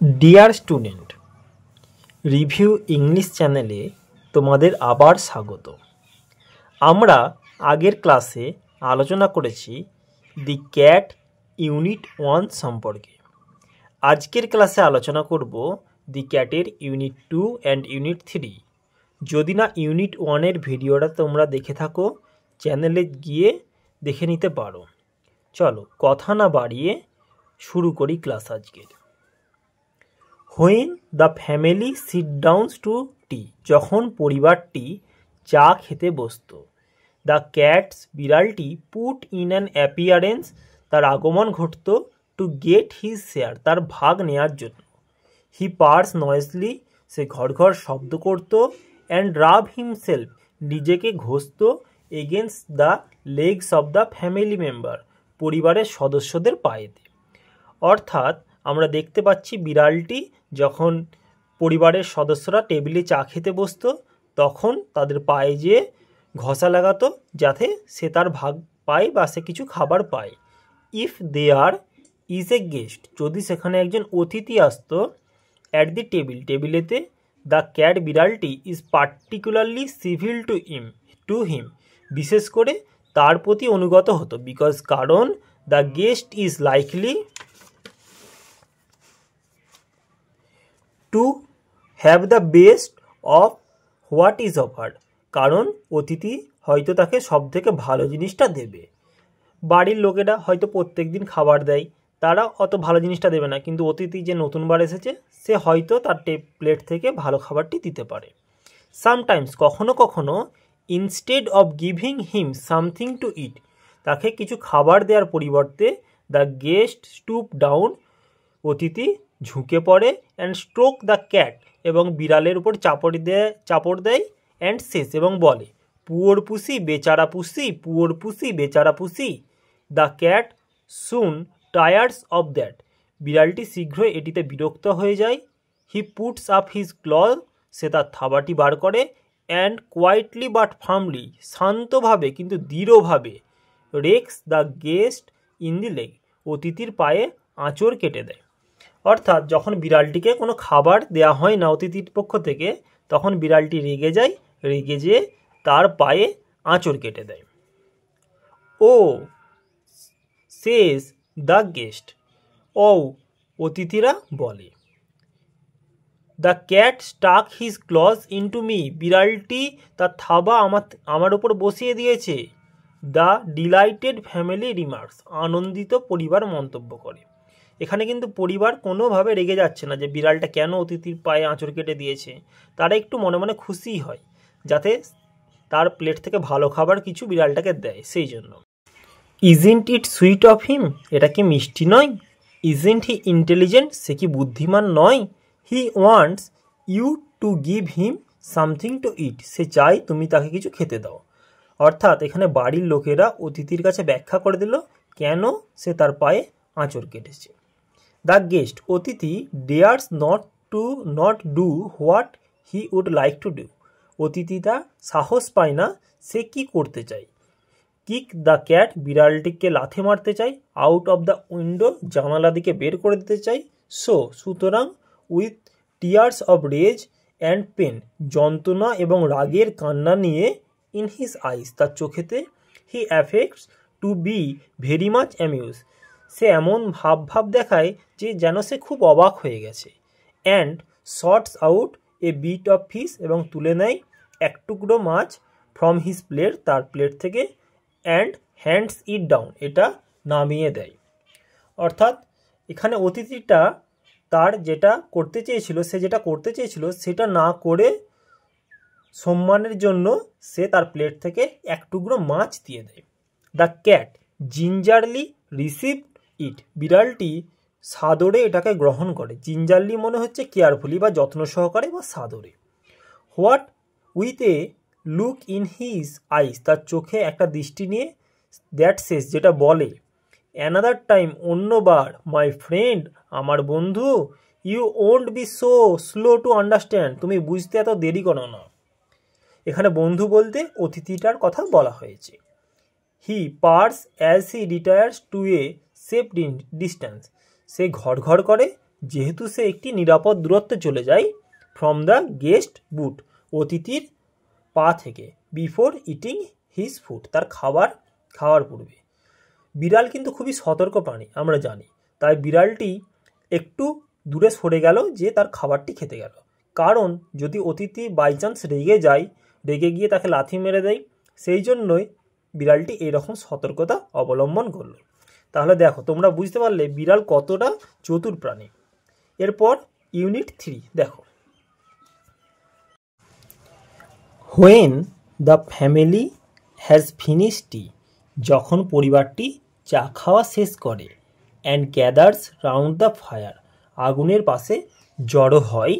Dear student, review English চ্যানেলে তোমাদের আবার স্বাগত। আমরা আগের ক্লাসে আলোচনা করেছি দি ক্যাট ইউনিট 1 সম্পর্কে। আজকের ক্লাসে আলোচনা করব দি ক্যাটের ইউনিট 2 অ্যান্ড ইউনিট 3। যদি না ইউনিট 1-এর ভিডিওটা তোমরা দেখে থাকো, চ্যানেলে গিয়ে দেখে নিতে পারো। চলো কথা না বাড়িয়ে শুরু করি ক্লাস আজকের। When the family sit down to tea, যখন পরিবারটি চা খেতে বসত, the cats বিড়ালটি put in an appearance, তার আগমন ঘটত, to get his share, তার ভাগ নেয়ার জন্য। he purrs noisily, সে ঘর ঘর শব্দ করত, and rub himself, নিজেকে ঘষত, against the legs of the family member, পরিবারের সদস্যদের পায়েতে। অর্থাৎ আমরা দেখতে পাচ্ছি বিড়ালটি যখন পরিবারের সদস্যরা টেবিলে চা খেতে বসতো তখন তাদের পায়ে যেয়ে ঘষা লাগাতো যাতে সে তার ভাগ পায় বা সে কিছু খাবার পায়। If there is a guest, যদি সেখানে একজন অতিথি আসতো, অ্যাট দি টেবিলেতে, দ্য ক্যাট বিড়ালটি is particularly civil to him, বিশেষ করে তার প্রতি অনুগত হতো, বিকজ কারণ the guest is likely to have the best of what is offered, কারণ অতিথি হয়তো তাকে সব থেকে ভালো জিনিসটা দেবে। বাড়ির লোকেরা হয়তো প্রত্যেক দিন খাবার দেয়, তারা অত ভালো জিনিসটা দেবে না, কিন্তু অতিথি যে নতুনবার এসেছে সে হয়তো তার প্লেট থেকে ভালো খাবারটি দিতে পারে। সামটাইমস, কখনো কখনো, instead of giving him something to eat, তাকে কিছু খাবার দেওয়ার পরিবর্তে, দ্য গেস্ট স্টুপ ডাউন, অতিথি ঝুঁকে পড়ে, অ্যান্ড স্ট্রোক দ্য ক্যাট, এবং বিড়ালের উপর চাপড় দেয়, অ্যান্ড শেষ, এবং বলে, পুয়োর পুষি বেচারা পুষি, পুয়োর পুষি বেচারা pussy. The cat soon tires of that, বিড়ালটি শীঘ্রই এটিতে বিরক্ত হয়ে যায়। He puts up his claw, সে তার থাবাটি বার করে, অ্যান্ড কোয়াইটলি বাট ফার্মলি, শান্তভাবে কিন্তু দৃঢ়ভাবে, Rex the guest in the leg, অতিথির পায়ে আঁচড় কেটে দেয়। অর্থাৎ যখন বিড়ালটিকে কোনো খাবার দেওয়া হয় না অতিথির পক্ষ থেকে, তখন বিড়ালটি রেগে যায়, রেগে যেয়ে তার পায়ে আঁচড় কেটে দেয়। ও সেজ দ্য গেস্ট, ও অতিথিরা বলে। The cat stuck his claws into me, বিড়ালটি তার থাবা আমার উপর বসিয়ে দিয়েছে। দ্য ডিলাইটেড ফ্যামিলি রিমার্কস, আনন্দিত পরিবার মন্তব্য করে। এখানে কিন্তু পরিবার কোনোভাবে রেগে যাচ্ছে না যে বিড়ালটা কেন অতিথির পায়ে আঁচড় কেটে দিয়েছে, তারা একটু মনে মনে খুশিই হয় যাতে তার প্লেট থেকে ভালো খাবার কিছু বিড়ালটাকে দেয়, সেই জন্য। Isn't it sweet of him, এটা কি মিষ্টি নয়? ইজেন্ট হি ইন্টেলিজেন্ট, সে কি বুদ্ধিমান নয়? He wants you to give him something to eat, সে চায় তুমি তাকে কিছু খেতে দাও। অর্থাৎ এখানে বাড়ির লোকেরা অতিথির কাছে ব্যাখ্যা করে দিল কেন সে তার পায়ে আঁচড় কেটেছে। দ্য গেস্ট, অতিথি, dares not do what he would like to do, অতিথিটা সাহস পায় না সে কি করতে চায়। কিক দ্য ক্যাট, বিড়ালটিকে লাথি মারতে চাই। আউট অফ দ্য উইন্ডো, জানালা দিকে বের করে দিতে চাই। সুতরাং, with tears of rage and pain, যন্ত্রণা এবং রাগের কান্না নিয়ে, ইন হিজ আইস, তার চোখেতে, he affects to be very much amuse, সে এমন ভাব দেখায় যে যেন সে খুব অবাক হয়ে গেছে। And shorts out a bit of fish, এবং তুলে নেয় এক টুকরো মাছ, ফ্রম হিজ প্লেট, তার প্লেট থেকে, অ্যান্ড হ্যান্ডস ইট ডাউন, এটা নামিয়ে দেয়। অর্থাৎ এখানে অতিথিটা তার যেটা করতে চেয়েছিল, সেটা না করে সম্মানের জন্য সে তার প্লেট থেকে এক টুকরো মাছ দিয়ে দেয়। দ্য ক্যাট জিঞ্জারলি রিসিভড ইট, বিড়ালটি সাদরে এটাকে গ্রহণ করে। জিঞ্জারলি মনে হচ্ছে কেয়ারফুলি বা যত্ন সহকারে বা সাদরে। What with a look in his eyes, তার চোখে একটা দৃষ্টি নিয়ে, দ্যাট সেজ, যেটা বলে, অ্যানাদার টাইম, অন্যবার, মাই ফ্রেন্ড, আমার বন্ধু, you won't be so slow to understand, তুমি বুঝতে এত দেরি করো না। এখানে বন্ধু বলতে অতিথিটার কথা বলা হয়েছে। He purrs as he retires to a safe distance, সে ঘর করে যেহেতু সে একটি নিরাপদ দূরত্বে চলে যায় ফ্রম দ্য গেস্ট বুট, অতিথির পা থেকে, বিফোর ইটিং হিজ ফুড, তার খাওয়ার পূর্বে। বিড়াল কিন্তু খুবই সতর্ক প্রাণী আমরা জানি, তাই বিড়ালটি একটু দূরে সরে গেল যে তার খাবারটি খেতে গেল, কারণ যদি অতিথি বাই চান্স রেগে গিয়ে তাকে লাথি মেরে দেয়, সেই জন্যই বিড়ালটি এইরকম সতর্কতা অবলম্বন করলো। তাহলে দেখো তোমরা বুঝতে পারলে বিড়াল কতটা চতুর প্রাণী। এরপর ইউনিট 3 দেখো। When the family has finish tea, যখন পরিবারটি চা খাওয়া শেষ করে, and gathers round the fire, আগুনের পাশে জড়ো হয়,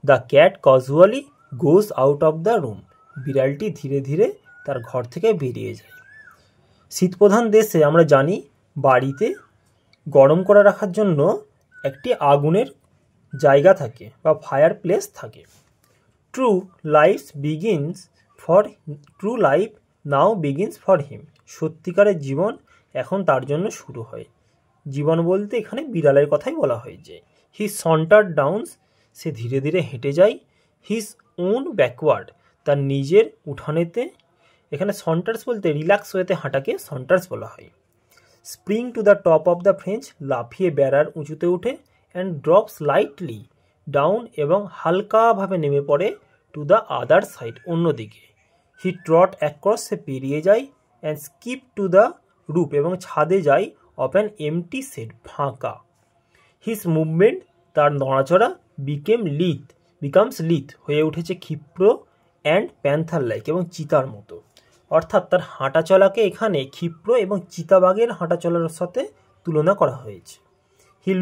the cat casually goes out of the room, বিড়ালটি ধীরে ধীরে তার ঘর থেকে বেরিয়ে যায়। শীতপ্রধান দেশে আমরা জানি বাড়িতে গরম করে রাখার জন্য একটি আগুনের জায়গা থাকে বা ফায়ার প্লেস থাকে। True life now begins for him, সত্যিকারের জীবন এখন তার জন্য শুরু হয়। জীবন বলতে এখানে বিড়ালের কথাই বলা হয়েছে। হি সন্টার ডাউনস, সে ধীরে ধীরে হেঁটে যায়, হিজ ওন ব্যাকওয়ার্ড, তার নিজের উঠানেতে, এখানে সন্টার্স বলতে রিল্যাক্স ওয়েতে হাঁটাকে সন্টার্স বলা হয়। Spring to the top of the French, লাফিয়ে বেড়ার উঁচুতে উঠে, অ্যান্ড ড্রপস লাইটলি ডাউন, এবং হালকাভাবে নেমে পড়ে, টু দ্য আদার সাইড, অন্যদিকে। হি ট্রট অ্যাক্রস, সে পেরিয়ে যায়, and skip to the roof, এবং ছাদে যায়, অফ অ্যান এমটি সেট, ফাঁকা। হিজ মুভমেন্ট, তার নড়াচড়া, বিকামস লিথ, হয়ে উঠেছে ক্ষিপ্র, অ্যান্ড প্যান্থার লাইক, এবং চিতার মতো। অর্থাৎ তার হাঁটা চলাকে এখানে ক্ষিপ্র এবং চিতাবাঘের হাঁটা চলার সাথে তুলনা করা হয়েছে। হি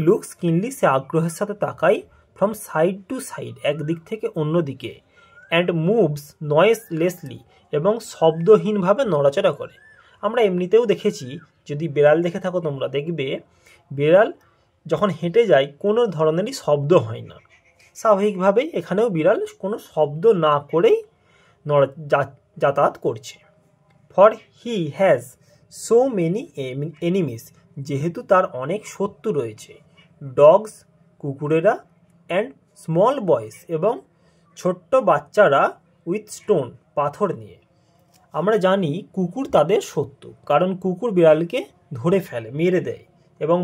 লুকস কিনলি, সে আগ্রহের সাথে তাকায়, ফ্রম সাইড টু সাইড, একদিক থেকে অন্যদিকে, অ্যান্ড মুভস নয়েসলেসলি, এবং শব্দহীনভাবে নড়াচড়া করে। আমরা এমনিতেও দেখেছি, যদি বেড়াল দেখে থাকো তোমরা দেখবে বেড়াল যখন হেঁটে যায় কোনো ধরনেরই শব্দ হয় না। স্বাভাবিকভাবেই এখানেও বিড়াল কোনো শব্দ না করেই যাতায়াত করছে। For he has so many enemies, যেহেতু তার অনেক শত্রু রয়েছে, ডগস, কুকুরেরা, অ্যান্ড স্মল বয়েস, এবং ছোট্ট বাচ্চারা, উইথ স্টোন, পাথর নিয়ে। আমরা জানি কুকুর তাদের শত্রু, কারণ কুকুর বিড়ালকে ধরে ফেলে, মেরে দেয়, এবং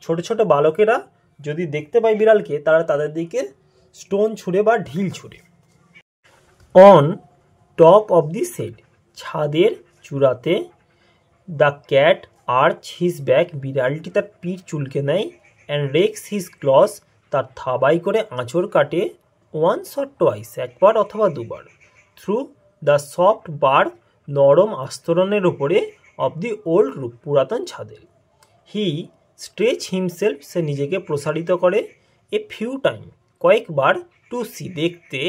ছোট ছোট বালকেরা যদি দেখতে পায় বিড়ালকে তারা তাদের দিকে স্টোন ছুঁড়ে বা ঢিল ছুঁড়ে। On top of the shed, ছাদের চূড়াতে, the cat arch his back, বিড়ালটি তার পিঠ চুলকে নেয়, অ্যান্ড রেক্স হিজ ক্লস, তার থাবাই করে আঁচড় কাটে, ওয়ান্স অর টোয়াইস, একবার অথবা দুবার, থ্রু দ্য সফট বার্থ, নরম আস্তরণের ওপরে, অফ দি ওল্ড রুফ, পুরাতন ছাদের। হি স্ট্রেচ হিমসেলফ, সে নিজেকে প্রসারিত করে, এ ফিউ টাইম, কয়েকবার, টু সি, দেখতে,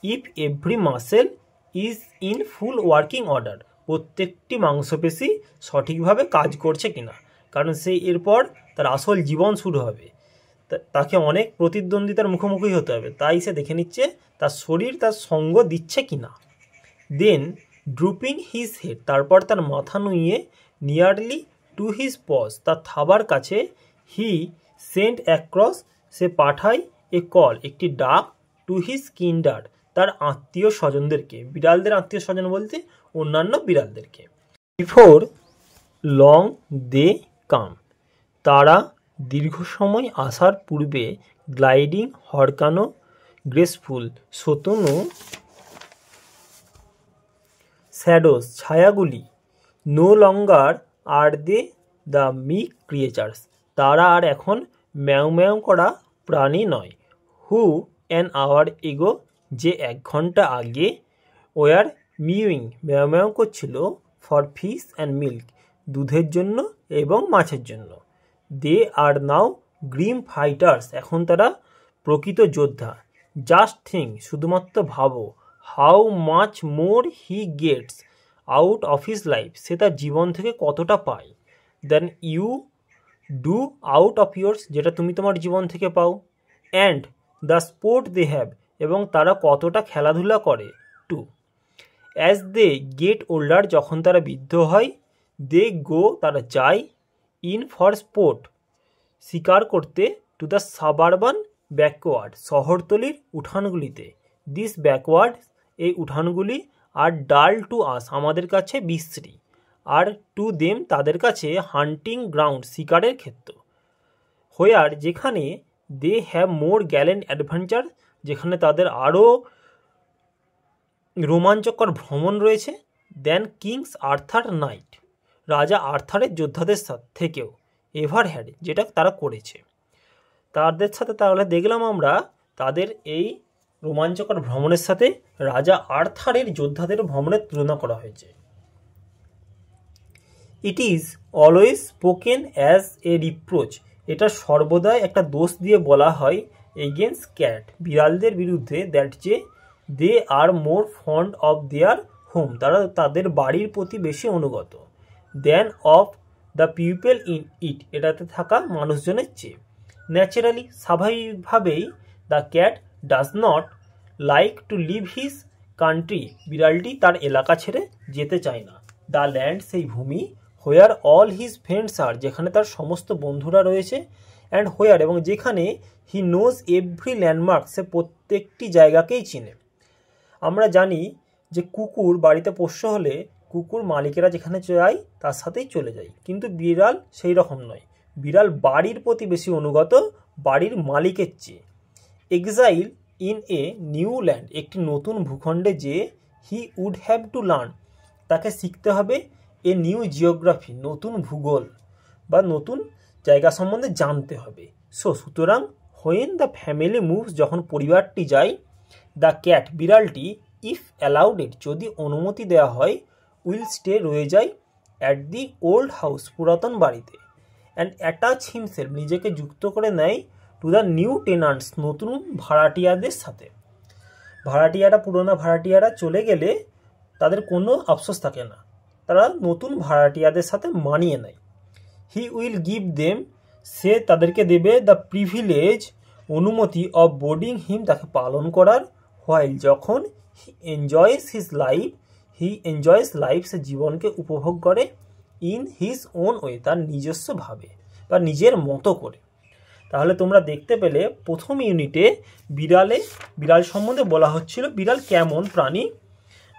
if every muscle is in full working order, প্রত্যেকটি মাংসপেশি সঠিকভাবে কাজ করছে কিনা, কারণ সে এরপর তার আসল জীবন শুরু হবে, তাকে অনেক প্রতিদ্বন্দ্বিতার মুখোমুখি হতে হবে, তাই সে দেখে নিচ্ছে তার শরীর তার সঙ্গ দিচ্ছে কিনা। দেন ড্রুপিং হিজ হেড, তারপর তার মাথা নুইয়ে, নিয়ারলি টু হিজ পজ, তার থাবার কাছে, হি সেন্ট অ্যাক্রস, সে পাঠায়, এ কল, একটি ডাক, টু হিজ কিন্ডার, তার আত্মীয় স্বজনদেরকে, বিড়ালদের আত্মীয় স্বজন বলতে অন্যান্য বিড়ালদেরকে। বিফোর লং দে কাম, তারা দীর্ঘ সময় আসার পূর্বে, গ্লাইডিং, হরকানো, গ্রেসফুল, শোতনো, শ্যাডোস, ছায়াগুলি, no longer are they the meek creatures, তারা আর এখন ম্যাও ম্যাও করা প্রাণী নয়, হু অ্যান আওয়ার এগো, যে 1 ঘন্টা আগে, ওয়ার মিউইং, ম্যাও ম্যাও করছিল, ফর ফিশ অ্যান্ড মিল্ক, দুধের জন্য এবং মাছের জন্য, দে আর নাও গ্রিম ফাইটার্স, এখন তারা প্রকৃত যোদ্ধা, জাস্ট থিঙ্ক, শুধুমাত্র ভাবো, how much more he gets out of his life, সে তার জীবন থেকে কতটা পায়, then you do out of yours, যেটা তুমি তোমার জীবন থেকে পাও, and the sport they have, এবং তারা কতটা খেলাধুলা করে, too. As they get older, যখন তারা বৃদ্ধ হয়, দে গো, তারা যায়, ইন ফর স্পোর্ট, শিকার করতে টু দ্য সাবারবান ব্যাকওয়ার্ড, শহরতলির উঠানগুলিতে। দিস ব্যাকওয়ার্ড, এই উঠানগুলি, আর ডাল টু আস, আমাদের কাছে বিশ্রী, আর টু দেম, তাদের কাছে হান্টিং গ্রাউন্ড, শিকারের ক্ষেত্র। হোয়ার, যেখানে they have more gallant adventure, যেখানে তাদের আরও রোমাঞ্চকর ভ্রমণ রয়েছে, দেন কিংস আর্থার নাইট, রাজা আর্থারের যোদ্ধাদের থেকেও, এভার হ্যাড, যেটা তারা করেছে। তাদের সাথে তাহলে দেখলাম আমরা তাদের এই রোমাঞ্চকর ভ্রমণের সাথে রাজা আর্থারের যোদ্ধাদের ভ্রমণের তুলনা করা হয়েছে। It is always spoken as a reproach, এটা সর্বদাই একটা দোষ দিয়ে বলা হয় এগেনস্ট ক্যাট, বিড়ালদের বিরুদ্ধে, দ্যাট যে they are more fond of their home, তারা তাদের বাড়ির প্রতি বেশি অনুগত, then of the people in it, এটাতে থাকা মানুষজনের চেয়ে। ন্যাচারালি, স্বাভাবিকভাবেই, the cat does not like to leave his country, বিড়ালটি তার এলাকা ছেড়ে যেতে চায় না। দ্য ল্যান্ড, সেই ভূমি, হোয়ার অল হিজ ফ্রেন্ডস আর, যেখানে তার সমস্ত বন্ধুরা রয়েছে, অ্যান্ড হোয়ার, এবং যেখানে হি নোজ এভরি ল্যান্ডমার্ক, সে প্রত্যেকটি জায়গাকেই চিনে। আমরা জানি যে কুকুর বাড়িতে পোষ্য হলে কুকুর মালিকেরা যেখানে যায় তার সাথেই চলে যায়, কিন্তু বিড়াল সেই রকম নয়, বিড়াল বাড়ির প্রতি বেশি অনুগত, বাড়ির মালিকের চেয়ে। Exile in a new land, একটি নতুন ভূখণ্ডে যে, he would have to learn, তাকে শিখতে হবে, এ নিউ জিওগ্রাফি, নতুন ভূগোল বা নতুন জায়গা সম্বন্ধে জানতে হবে। সুতরাং হোয়েন দ্য ফ্যামিলি মুভস, যখন পরিবারটি যায়, দ্য ক্যাট, বিড়ালটি, ইফ অ্যালাউডেড, যদি অনুমতি দেওয়া হয়, উইল স্টে, রয়ে যায়, অ্যাট দি ওল্ড হাউস, পুরাতন বাড়িতে, অ্যান্ড অ্যাটাচ হিমসেলফ, নিজেকে যুক্ত করে নেয়, টু দ্য নিউ টেনান্টস, নতুন ভাড়াটিয়াদের সাথে। ভাড়াটিয়ারা, পুরোনো ভাড়াটিয়ারা চলে গেলে তাদের কোনো আফসোস থাকে না, তারা নতুন ভাড়াটিয়াদের সাথে মানিয়ে নেয়। হি উইল গিভ দেম, সে তাদেরকে দেবে, দ্য প্রিভিলেজ, অনুমতি, অফ বোর্ডিং হিম, তাকে পালন করার, হোয়াইল, যখন, he enjoys his life, he enjoys life, সে জীবনকে উপভোগ করে, ইন হিজ ওন ওয়ে, তার নিজস্বভাবে বা নিজের মতো করে। তাহলে তোমরা দেখতে পেলে প্রথম ইউনিটে বিড়াল সম্বন্ধে বলা হচ্ছিল, বিড়াল কেমন প্রাণী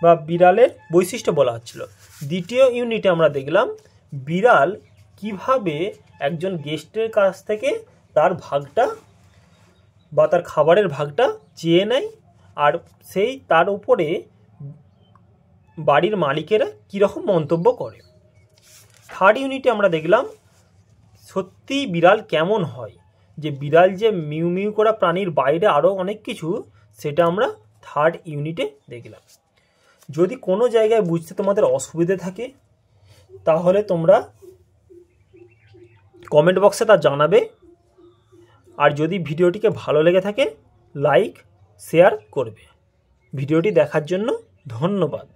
বা বিড়ালের বৈশিষ্ট্য বলা হচ্ছিল। দ্বিতীয় ইউনিটে আমরা দেখলাম বিড়াল কিভাবে একজন গেস্টের কাছ থেকে তার ভাগটা বা তার খাবারের ভাগটা চেয়ে নেয়, আর সেই তার উপরে বাড়ির মালিকেরা কীরকম মন্তব্য করে। থার্ড ইউনিটে আমরা দেখলাম সত্যি বিড়াল কেমন হয়, যে বিড়াল যে মিউ মিউ করা প্রাণীর বাইরে আরও অনেক কিছু, সেটা আমরা থার্ড ইউনিটে দেখলাম। যদি কোনো জায়গায় বুঝতে তোমাদের অসুবিধে থাকে তাহলে তোমরা কমেন্ট বক্সে তা জানাবে, আর যদি ভিডিওটিকে ভালো লেগে থাকে লাইক শেয়ার করবে। ভিডিওটি দেখার জন্য ধন্যবাদ।